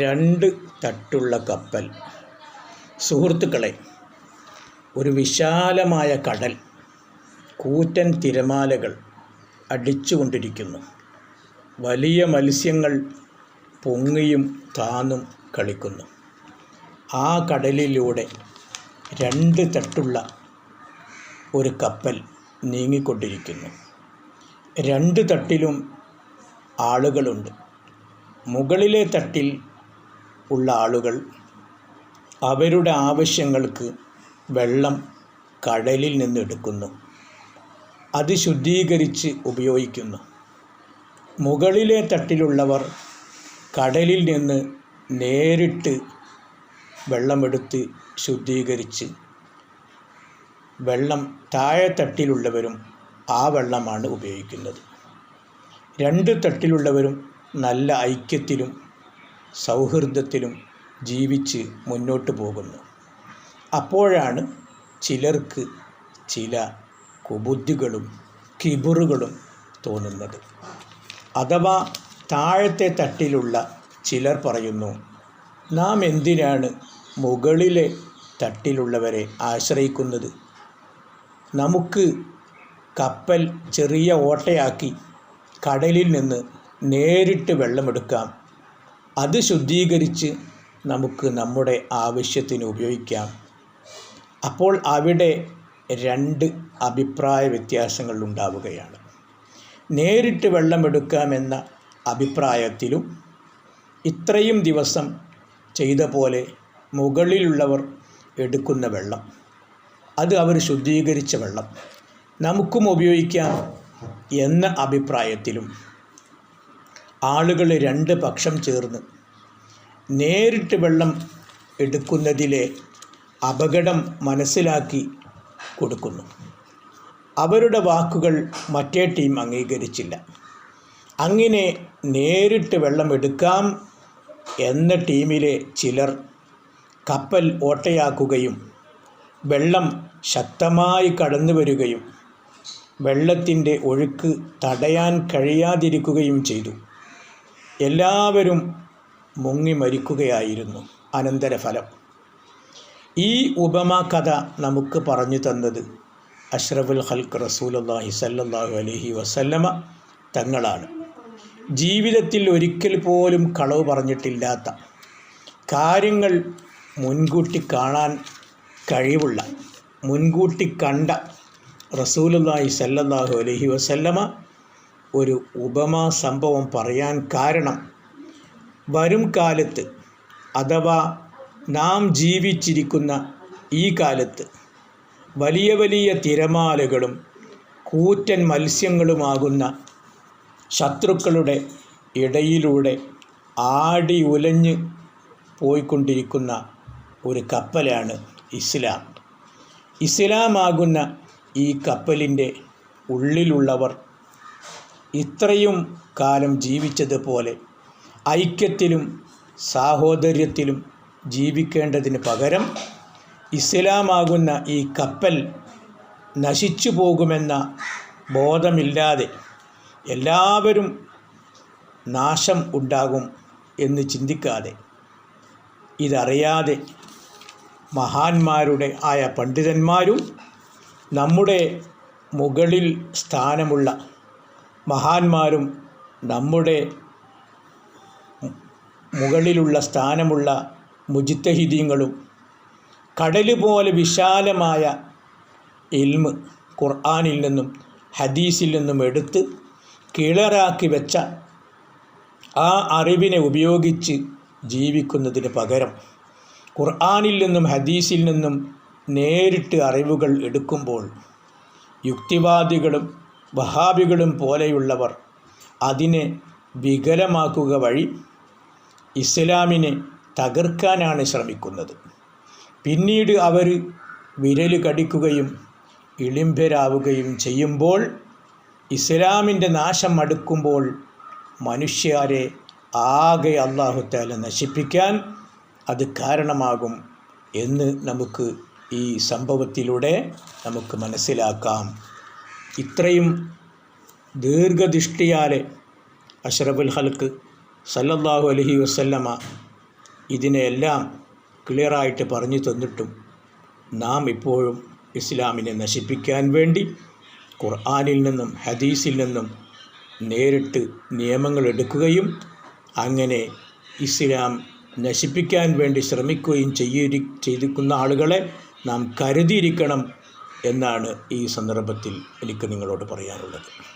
രണ്ട് തട്ടുള്ള കപ്പൽ. സുഹൃത്തുക്കളെ, ഒരു വിശാലമായ കടൽ, കൂറ്റൻ തിരമാലകൾ അടിച്ചുകൊണ്ടിരിക്കുന്നു. വലിയ മത്സ്യങ്ങൾ പൊങ്ങിയും താന്നും കളിക്കുന്നു. ആ കടലിലൂടെ രണ്ട് തട്ടുള്ള ഒരു കപ്പൽ നീങ്ങിക്കൊണ്ടിരിക്കുന്നു. രണ്ട് തട്ടിലും ആളുകളുണ്ട്. മുകളിലെ തട്ടിൽ ഉള്ള ആളുകൾ അവരുടെ ആവശ്യങ്ങൾക്ക് വെള്ളം കടലിൽ നിന്ന് എടുക്കുന്നു, അത് ശുദ്ധീകരിച്ച് ഉപയോഗിക്കുന്നു. മുകളിലെ തട്ടിലുള്ളവർ കടലിൽ നിന്ന് നേരിട്ട് വെള്ളമെടുത്ത് ശുദ്ധീകരിച്ച് വെള്ളം താഴെ തട്ടിലുള്ളവരും ആ വെള്ളമാണ് ഉപയോഗിക്കുന്നത്. രണ്ട് തട്ടിലുള്ളവരും നല്ല ഐക്യത്തിലും സൗഹൃദത്തിലും ജീവിച്ച് മുന്നോട്ട് പോകുന്നു. അപ്പോഴാണ് ചിലർക്ക് ചില കുബുദ്ധികളും കിബറുകളും തോന്നുന്നത്. അഥവാ താഴത്തെ തട്ടിലുള്ള ചിലർ പറയുന്നു, നാം എന്തിനാണ് മുകളിലെ തട്ടിലുള്ളവരെ ആശ്രയിക്കുന്നത്? നമുക്ക് കപ്പൽ ചെറിയ ഓട്ടയാക്കി കടലിൽ നിന്ന് നേരിട്ട് വെള്ളമെടുക്കാം, അത് ശുദ്ധീകരിച്ച് നമുക്ക് നമ്മുടെ ആവശ്യത്തിന് ഉപയോഗിക്കാം. അപ്പോൾ അവിടെ രണ്ട് അഭിപ്രായ വ്യത്യാസങ്ങൾ ഉണ്ടാവുകയാണ്. നേരിട്ട് വെള്ളമെടുക്കാമെന്ന അഭിപ്രായത്തിലും ഇത്രയും ദിവസം ചെയ്ത പോലെ മുകളിലുള്ളവർ എടുക്കുന്ന വെള്ളം, അത് അവർ ശുദ്ധീകരിച്ച വെള്ളം നമുക്കും ഉപയോഗിക്കാം എന്ന അഭിപ്രായത്തിലും ആളുകൾ രണ്ട് പക്ഷം ചേർന്ന് നേരിട്ട് വെള്ളം എടുക്കുന്നതിലെ അപകടം മനസ്സിലാക്കി കൊടുക്കുന്നു. അവരുടെ വാക്കുകൾ മറ്റേ ടീം അംഗീകരിച്ചില്ല. അങ്ങനെ നേരിട്ട് വെള്ളം എടുക്കാം എന്ന ടീമിലെ ചിലർ കപ്പൽ ഓട്ടയാക്കുകയും വെള്ളം ശക്തമായി കടന്നു വരികയും വെള്ളത്തിൻ്റെ ഒഴുക്ക് തടയാൻ കഴിയാതിരിക്കുകയും ചെയ്തു. എല്ലാവരും മുങ്ങി മരിക്കുകയായിരുന്നു അനന്തരഫലം. ഈ ഉപമാ കഥ നമുക്ക് പറഞ്ഞു തന്നത് അഷ്റഫുൽ ഖൽഖ് റസൂലുള്ളാഹി സ്വല്ലല്ലാഹു അലൈഹി വസല്ലമ തങ്ങളാണ്. ജീവിതത്തിൽ ഒരിക്കൽ പോലും കളവ് പറഞ്ഞിട്ടില്ലാത്ത, കാര്യങ്ങൾ മുൻകൂട്ടി കാണാൻ കഴിവുള്ള, മുൻകൂട്ടി കണ്ട റസൂലുള്ളാഹി സ്വല്ലല്ലാഹു അലൈഹി വസല്ലമ ഒരു ഉപമാ സംഭവം പറയാൻ കാരണം, വരും കാലത്ത് അഥവാ നാം ജീവിച്ചിരിക്കുന്ന ഈ കാലത്ത് വലിയ വലിയ തിരമാലകളും കൂറ്റൻ മത്സ്യങ്ങളുമാകുന്ന ശത്രുക്കളുടെ ഇടയിലൂടെ ആടി ഉലഞ്ഞ് പോയിക്കൊണ്ടിരിക്കുന്ന ഒരു കപ്പലാണ് ഇസ്ലാം. ഇസ്ലാമാകുന്ന ഈ കപ്പലിൻ്റെ ഉള്ളിലുള്ളവർ ഇത്രയും കാലം ജീവിച്ചതുപോലെ ഐക്യത്തിലും സാഹോദര്യത്തിലും ജീവിക്കേണ്ടതിന് പകരം ഇസ്ലാമാകുന്ന ഈ കപ്പൽ നശിച്ചു പോകുമെന്ന ബോധമില്ലാതെ എല്ലാവരും നാശം ഉണ്ടാകും എന്ന് ചിന്തിക്കാതെ, ഇതറിയാതെ മഹാന്മാരുടെ ആയ പണ്ഡിതന്മാരും നമ്മുടെ മുകളിൽ സ്ഥാനമുള്ള മഹാന്മാരും നമ്മുടെ മുകളിലുള്ള സ്ഥാനമുള്ള മുജ്തഹിദീങ്ങളും കടൽ പോലെ വിശാലമായ ഇൽമ് ഖുർആനിൽ നിന്നും ഹദീസിൽ നിന്നും എടുത്ത് കിളറാക്കി വെച്ച ആ അറിവിനെ ഉപയോഗിച്ച് ജീവിക്കുന്നതിന് പകരം ഖുർആനിൽ നിന്നും ഹദീസിൽ നിന്നും നേരിട്ട് അറിവുകൾ എടുക്കുമ്പോൾ യുക്തിവാദികളും വഹാബികളും പോലെയുള്ളവർ അതിനെ വികലമാക്കുക വഴി ഇസ്ലാമിനെ തകർക്കാനാണ് ശ്രമിക്കുന്നത്. പിന്നീട് അവർ വിരൽ കടിക്കുകയും ഇളിംഭരാവുകയും ചെയ്യുമ്പോൾ, ഇസ്ലാമിൻ്റെ നാശം അടുക്കുമ്പോൾ മനുഷ്യരെ ആകെ അല്ലാഹു തആല നശിപ്പിക്കാൻ അത് കാരണമാകും എന്ന് നമുക്ക് ഈ സംഭവത്തിലൂടെ നമുക്ക് മനസ്സിലാക്കാം. ഇത്രയും ദീർഘദൃഷ്ടിയാലെ അഷ്റഫുൽ ഖൽഖ് സല്ലല്ലാഹു അലൈഹി വസല്ലമ ഇതിനെല്ലാം ക്ലിയറായിട്ട് പറഞ്ഞു തന്നിട്ടും നാം ഇപ്പോഴും ഇസ്ലാമിനെ നശിപ്പിക്കാൻ വേണ്ടി ഖുർആനിൽ നിന്നും ഹദീസിൽ നിന്നും നേരിട്ട് നിയമങ്ങൾ എടുക്കുകയും അങ്ങനെ ഇസ്ലാം നശിപ്പിക്കാൻ വേണ്ടി ശ്രമിക്കുകയും ചെയ്തിരിക്കുന്ന ആളുകളെ നാം കരുതിയിരിക്കണം എന്നാണ് ഈ സന്ദർഭത്തിൽ എനിക്ക് നിങ്ങളോട് പറയാനുള്ളത്.